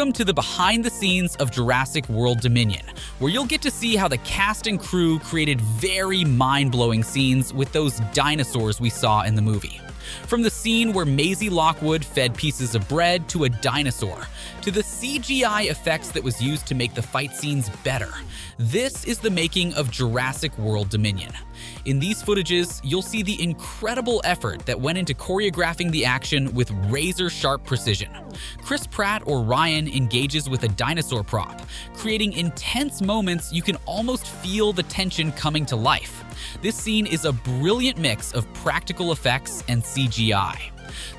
Welcome to the behind the scenes of Jurassic World Dominion, where you'll get to see how the cast and crew created very mind-blowing scenes with those dinosaurs we saw in the movie. From the scene where Maisie Lockwood fed pieces of bread to a dinosaur, to the CGI effects that was used to make the fight scenes better. This is the making of Jurassic World Dominion. In these footages, you'll see the incredible effort that went into choreographing the action with razor-sharp precision. Chris Pratt or Ryan engages with a dinosaur prop, creating intense moments you can almost feel the tension coming to life. This scene is a brilliant mix of practical effects and CGI.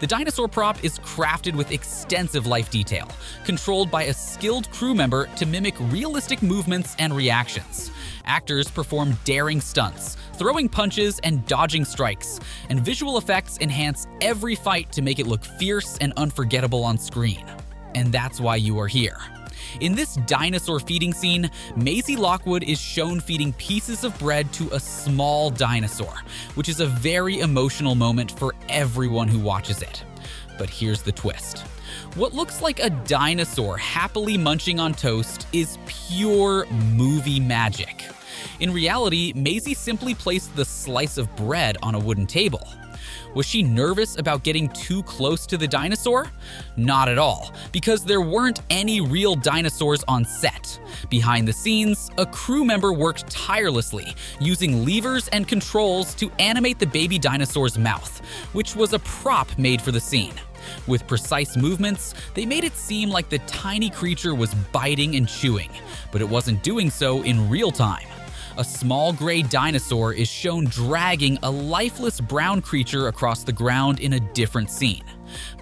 The dinosaur prop is crafted with extensive life detail, controlled by a skilled crew member to mimic realistic movements and reactions. Actors perform daring stunts, throwing punches and dodging strikes, and visual effects enhance every fight to make it look fierce and unforgettable on screen. And that's why you are here. In this dinosaur feeding scene, Maisie Lockwood is shown feeding pieces of bread to a small dinosaur, which is a very emotional moment for everyone who watches it. But here's the twist. What looks like a dinosaur happily munching on toast is pure movie magic. In reality, Maisie simply placed the slice of bread on a wooden table. Was she nervous about getting too close to the dinosaur? Not at all, because there weren't any real dinosaurs on set. Behind the scenes, a crew member worked tirelessly, using levers and controls to animate the baby dinosaur's mouth, which was a prop made for the scene. With precise movements, they made it seem like the tiny creature was biting and chewing, but it wasn't doing so in real time. A small gray dinosaur is shown dragging a lifeless brown creature across the ground in a different scene.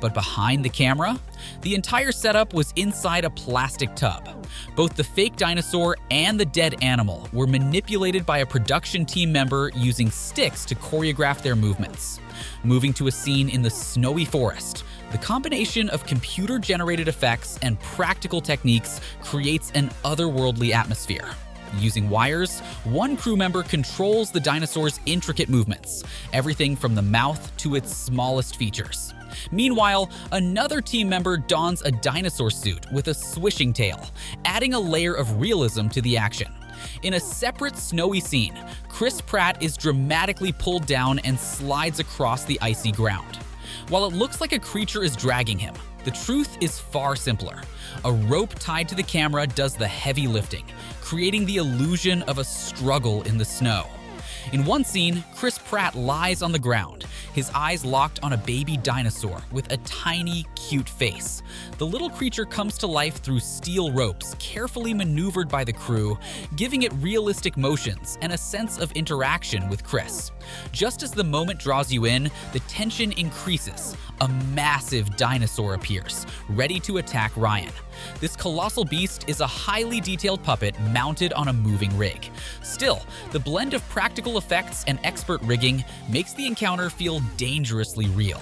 But behind the camera, the entire setup was inside a plastic tub. Both the fake dinosaur and the dead animal were manipulated by a production team member using sticks to choreograph their movements. Moving to a scene in the snowy forest, the combination of computer-generated effects and practical techniques creates an otherworldly atmosphere. Using wires, one crew member controls the dinosaur's intricate movements, everything from the mouth to its smallest features. Meanwhile, another team member dons a dinosaur suit with a swishing tail, adding a layer of realism to the action. In a separate snowy scene, Chris Pratt is dramatically pulled down and slides across the icy ground. While it looks like a creature is dragging him, the truth is far simpler. A rope tied to the camera does the heavy lifting, creating the illusion of a struggle in the snow. In one scene, Chris Pratt lies on the ground, his eyes locked on a baby dinosaur with a tiny, cute face. The little creature comes to life through steel ropes carefully maneuvered by the crew, giving it realistic motions and a sense of interaction with Chris. Just as the moment draws you in, the tension increases. A massive dinosaur appears, ready to attack Ryan. This colossal beast is a highly detailed puppet mounted on a moving rig. Still, the blend of practical effects and expert rigging makes the encounter feel dangerously real.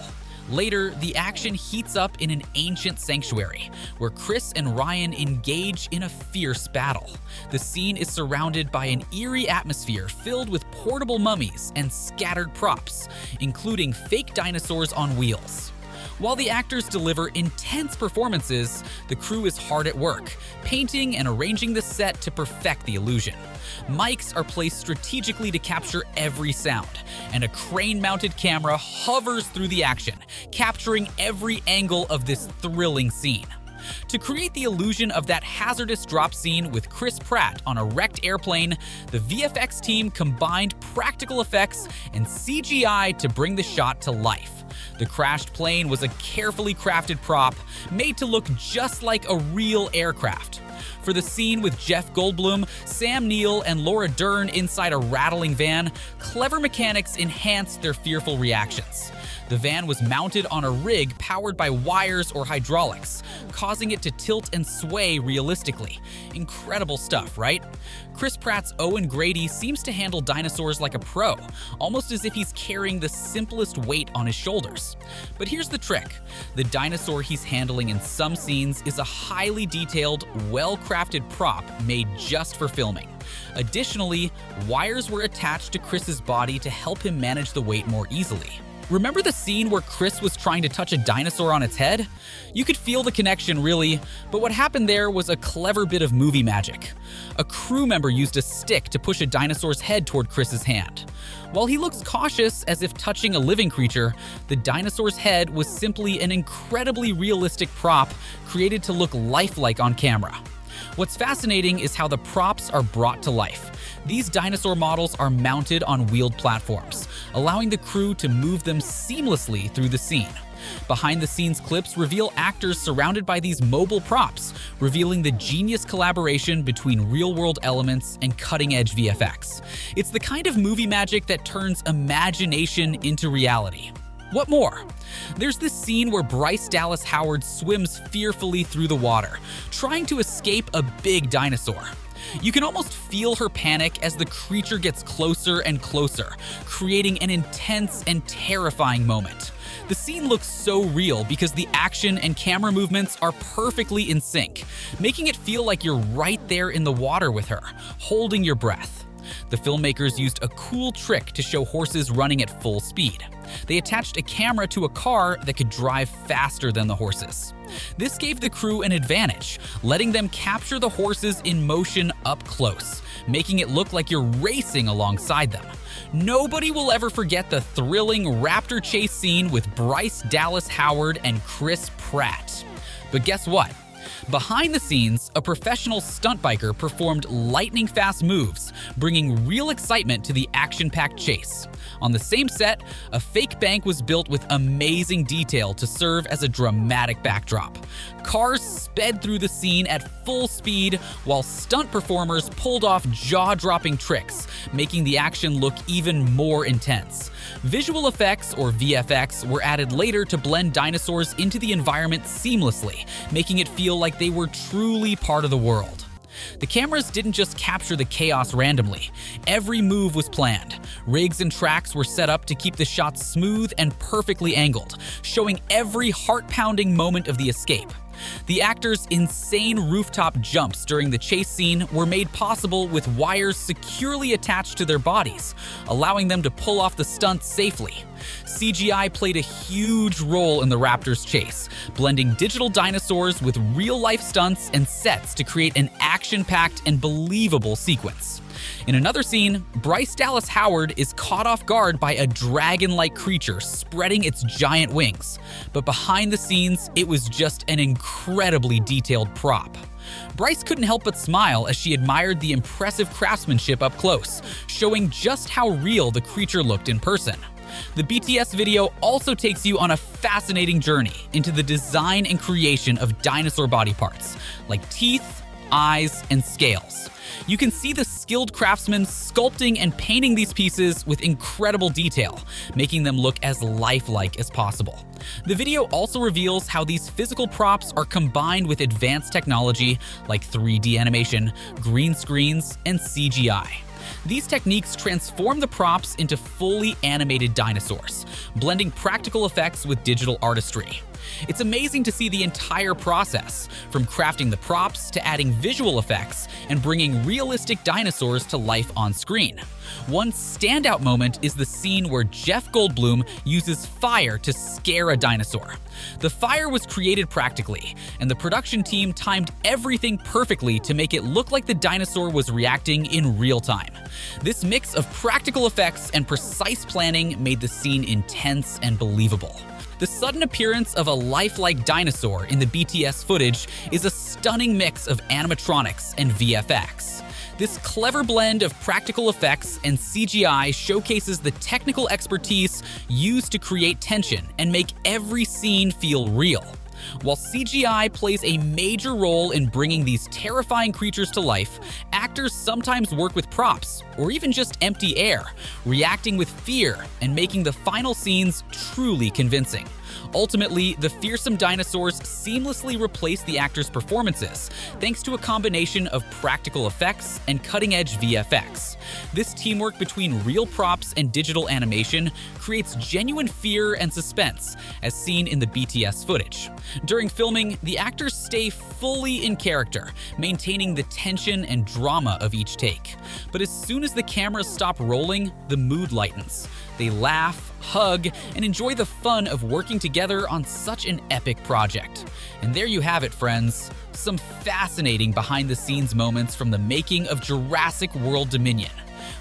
Later, the action heats up in an ancient sanctuary, where Chris and Ryan engage in a fierce battle. The scene is surrounded by an eerie atmosphere filled with portable mummies and scattered props, including fake dinosaurs on wheels. While the actors deliver intense performances, the crew is hard at work, painting and arranging the set to perfect the illusion. Mics are placed strategically to capture every sound, and a crane-mounted camera hovers through the action, capturing every angle of this thrilling scene. To create the illusion of that hazardous drop scene with Chris Pratt on a wrecked airplane, the VFX team combined practical effects and CGI to bring the shot to life. The crashed plane was a carefully crafted prop made to look just like a real aircraft. For the scene with Jeff Goldblum, Sam Neill, and Laura Dern inside a rattling van, clever mechanics enhanced their fearful reactions. The van was mounted on a rig powered by wires or hydraulics, causing it to tilt and sway realistically. Incredible stuff, right? Chris Pratt's Owen Grady seems to handle dinosaurs like a pro, almost as if he's carrying the simplest weight on his shoulders. But here's the trick. The dinosaur he's handling in some scenes is a highly detailed, well-crafted prop made just for filming. Additionally, wires were attached to Chris's body to help him manage the weight more easily. Remember the scene where Chris was trying to touch a dinosaur on its head? You could feel the connection, really, but what happened there was a clever bit of movie magic. A crew member used a stick to push a dinosaur's head toward Chris's hand. While he looks cautious as if touching a living creature, the dinosaur's head was simply an incredibly realistic prop created to look lifelike on camera. What's fascinating is how the props are brought to life. These dinosaur models are mounted on wheeled platforms, allowing the crew to move them seamlessly through the scene. Behind-the-scenes clips reveal actors surrounded by these mobile props, revealing the genius collaboration between real-world elements and cutting-edge VFX. It's the kind of movie magic that turns imagination into reality. What more? There's this scene where Bryce Dallas Howard swims fearfully through the water, trying to escape a big dinosaur. You can almost feel her panic as the creature gets closer and closer, creating an intense and terrifying moment. The scene looks so real because the action and camera movements are perfectly in sync, making it feel like you're right there in the water with her, holding your breath. The filmmakers used a cool trick to show horses running at full speed. They attached a camera to a car that could drive faster than the horses. This gave the crew an advantage, letting them capture the horses in motion up close, making it look like you're racing alongside them. Nobody will ever forget the thrilling raptor chase scene with Bryce Dallas Howard and Chris Pratt. But guess what? Behind the scenes, a professional stunt biker performed lightning-fast moves, bringing real excitement to the action-packed chase. On the same set, a fake bank was built with amazing detail to serve as a dramatic backdrop. Cars sped through the scene at full speed, while stunt performers pulled off jaw-dropping tricks, making the action look even more intense. Visual effects, or VFX, were added later to blend dinosaurs into the environment seamlessly, making it feel like they were truly part of the world. The cameras didn't just capture the chaos randomly. Every move was planned. Rigs and tracks were set up to keep the shots smooth and perfectly angled, showing every heart-pounding moment of the escape. The actors' insane rooftop jumps during the chase scene were made possible with wires securely attached to their bodies, allowing them to pull off the stunts safely. CGI played a huge role in the raptors' chase, blending digital dinosaurs with real-life stunts and sets to create an action-packed and believable sequence. In another scene, Bryce Dallas Howard is caught off guard by a dragon-like creature spreading its giant wings. But behind the scenes, it was just an incredibly detailed prop. Bryce couldn't help but smile as she admired the impressive craftsmanship up close, showing just how real the creature looked in person. The BTS video also takes you on a fascinating journey into the design and creation of dinosaur body parts, like teeth, eyes, and scales. You can see the skilled craftsmen sculpting and painting these pieces with incredible detail, making them look as lifelike as possible. The video also reveals how these physical props are combined with advanced technology like 3D animation, green screens, and CGI. These techniques transform the props into fully animated dinosaurs, blending practical effects with digital artistry. It's amazing to see the entire process, from crafting the props to adding visual effects and bringing realistic dinosaurs to life on screen. One standout moment is the scene where Jeff Goldblum uses fire to scare a dinosaur. The fire was created practically, and the production team timed everything perfectly to make it look like the dinosaur was reacting in real time. This mix of practical effects and precise planning made the scene intense and believable. The sudden appearance of a lifelike dinosaur in the BTS footage is a stunning mix of animatronics and VFX. This clever blend of practical effects and CGI showcases the technical expertise used to create tension and make every scene feel real. While CGI plays a major role in bringing these terrifying creatures to life, actors sometimes work with props, or even just empty air, reacting with fear and making the final scenes truly convincing. Ultimately, the fearsome dinosaurs seamlessly replace the actors' performances, thanks to a combination of practical effects and cutting-edge VFX. This teamwork between real props and digital animation creates genuine fear and suspense, as seen in the BTS footage. During filming, the actors stay fully in character, maintaining the tension and drama of each take. But as soon as the cameras stop rolling, the mood lightens. They laugh, hug, and enjoy the fun of working together on such an epic project. And there you have it, friends. Some fascinating behind-the-scenes moments from the making of Jurassic World Dominion.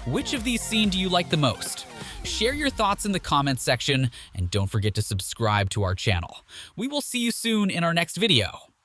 Which of these scenes do you like the most? Share your thoughts in the comments section, and don't forget to subscribe to our channel. We will see you soon in our next video.